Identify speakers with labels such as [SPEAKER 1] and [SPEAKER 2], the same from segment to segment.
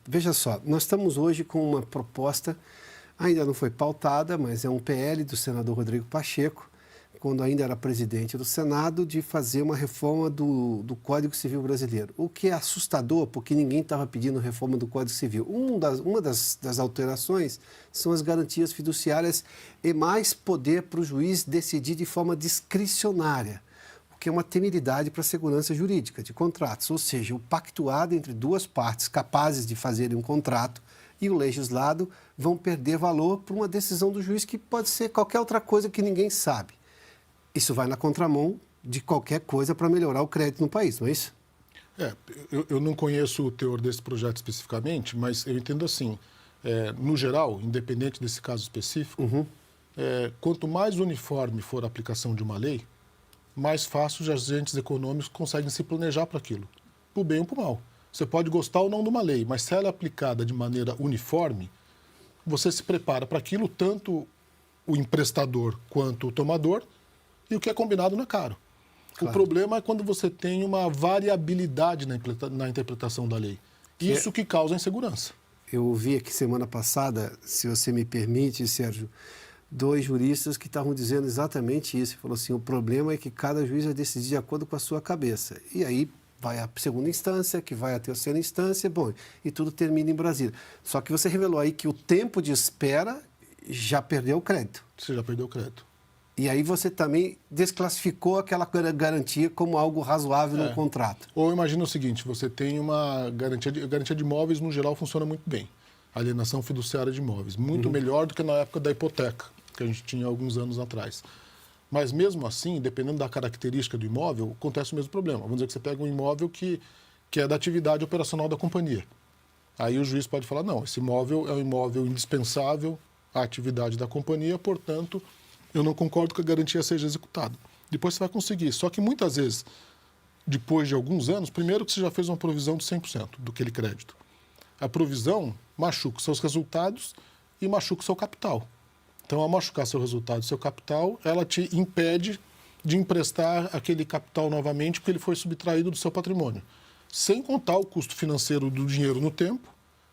[SPEAKER 1] veja só, nós estamos hoje com uma proposta, ainda não foi pautada, mas é um PL do senador Rodrigo Pacheco, quando ainda era presidente do Senado, de fazer uma reforma do Código Civil brasileiro. O que é assustador, porque ninguém estava pedindo reforma do Código Civil. Uma das alterações são as garantias fiduciárias e mais poder para o juiz decidir de forma discricionária, o que é uma temeridade para a segurança jurídica de contratos, ou seja, o pactuado entre duas partes capazes de fazerem um contrato e o legislado vão perder valor por uma decisão do juiz que pode ser qualquer outra coisa que ninguém sabe. Isso vai na contramão de qualquer coisa para melhorar o crédito no país, não é isso?
[SPEAKER 2] Eu não conheço o teor desse projeto especificamente, mas eu entendo assim, no geral, independente desse caso específico, quanto mais uniforme for a aplicação de uma lei, mais fácil os agentes econômicos conseguem se planejar para aquilo, para o bem ou para o mal. Você pode gostar ou não de uma lei, mas se ela é aplicada de maneira uniforme, você se prepara para aquilo, tanto o emprestador quanto o tomador, e o que é combinado não é caro. Claro. O problema é quando você tem uma variabilidade na interpretação da lei. Isso que causa insegurança.
[SPEAKER 1] Eu ouvi aqui semana passada, se você me permite, Sérgio, 2 juristas que estavam dizendo exatamente isso. Falou assim, o problema é que cada juiz vai decidir de acordo com a sua cabeça. E aí vai a segunda instância, que vai a terceira instância, bom, e tudo termina em Brasília. Só que você revelou aí que o tempo de espera já perdeu o crédito.
[SPEAKER 2] Você já perdeu o crédito.
[SPEAKER 1] E aí você também desclassificou aquela garantia como algo razoável no contrato.
[SPEAKER 2] Ou imagina o seguinte, você tem uma garantia de imóveis, no geral, funciona muito bem. Alienação fiduciária de imóveis. Muito melhor do que na época da hipoteca, que a gente tinha alguns anos atrás. Mas mesmo assim, dependendo da característica do imóvel, acontece o mesmo problema. Vamos dizer que você pega um imóvel que é da atividade operacional da companhia. Aí o juiz pode falar, não, esse imóvel é um imóvel indispensável à atividade da companhia, portanto, eu não concordo que a garantia seja executada. Depois você vai conseguir. Só que muitas vezes, depois de alguns anos, primeiro que você já fez uma provisão de 100% do aquele crédito. A provisão machuca os seus resultados e machuca o seu capital. Então, ao machucar seu resultado e seu capital, ela te impede de emprestar aquele capital novamente porque ele foi subtraído do seu patrimônio. Sem contar o custo financeiro do dinheiro no tempo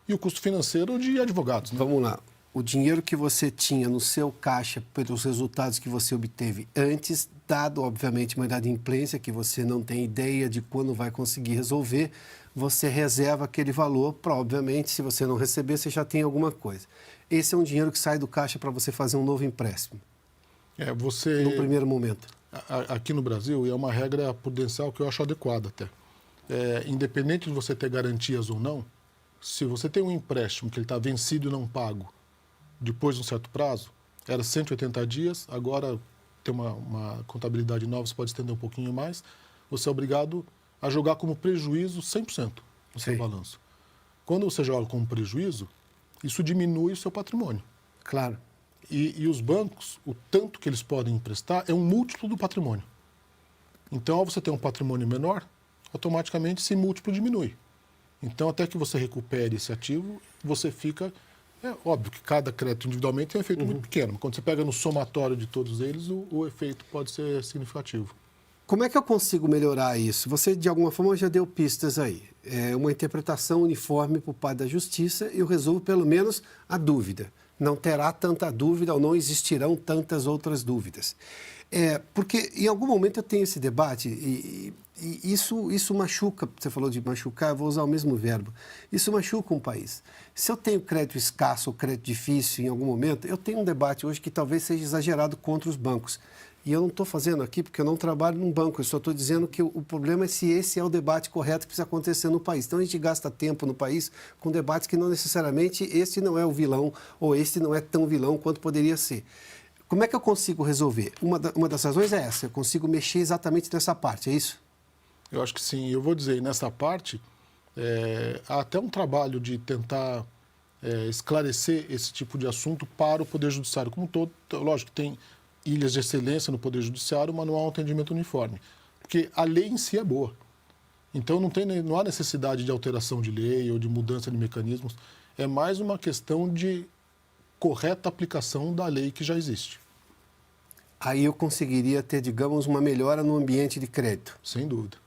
[SPEAKER 2] e o custo financeiro de advogados. Né?
[SPEAKER 1] Vamos lá. O dinheiro que você tinha no seu caixa pelos resultados que você obteve antes, dado, obviamente, uma inadimplência que você não tem ideia de quando vai conseguir resolver, você reserva aquele valor para, obviamente, se você não receber, você já tem alguma coisa. Esse é um dinheiro que sai do caixa para você fazer um novo empréstimo. No primeiro momento.
[SPEAKER 2] Aqui no Brasil, é uma regra prudencial que eu acho adequada até. Independente de você ter garantias ou não, se você tem um empréstimo que ele está vencido e não pago, depois de um certo prazo, era 180 dias, agora tem uma contabilidade nova, você pode estender um pouquinho mais, você é obrigado a jogar como prejuízo 100% no seu balanço. Quando você joga como prejuízo, isso diminui o seu patrimônio.
[SPEAKER 1] Claro.
[SPEAKER 2] E os bancos, o tanto que eles podem emprestar é um múltiplo do patrimônio. Então, ao você ter um patrimônio menor, automaticamente esse múltiplo diminui. Então, até que você recupere esse ativo, você fica... É óbvio que cada crédito individualmente tem um efeito muito pequeno, mas quando você pega no somatório de todos eles, o efeito pode ser significativo.
[SPEAKER 1] Como é que eu consigo melhorar isso? Você, de alguma forma, já deu pistas aí. É uma interpretação uniforme por parte da Justiça e eu resolvo, pelo menos, a dúvida. Não terá tanta dúvida ou não existirão tantas outras dúvidas. Porque, em algum momento, eu tenho esse debate e isso machuca. Você falou de machucar, eu vou usar o mesmo verbo. Isso machuca um país. Se eu tenho crédito escasso ou crédito difícil em algum momento, eu tenho um debate hoje que talvez seja exagerado contra os bancos. E eu não estou fazendo aqui porque eu não trabalho num banco, eu só estou dizendo que o problema é se esse é o debate correto que precisa acontecer no país. Então a gente gasta tempo no país com debates que não necessariamente esse não é o vilão ou esse não é tão vilão quanto poderia ser. Como é que eu consigo resolver? Uma das razões é essa, eu consigo mexer exatamente nessa parte, é isso?
[SPEAKER 2] Eu acho que sim. Eu vou dizer, nessa parte, há até um trabalho de tentar esclarecer esse tipo de assunto para o Poder Judiciário como um todo. Lógico que tem ilhas de excelência no Poder Judiciário, mas não há um atendimento uniforme. Porque a lei em si é boa. Então não há necessidade de alteração de lei ou de mudança de mecanismos. É mais uma questão de correta aplicação da lei que já existe.
[SPEAKER 1] Aí eu conseguiria ter, digamos, uma melhora no ambiente de crédito.
[SPEAKER 2] Sem dúvida.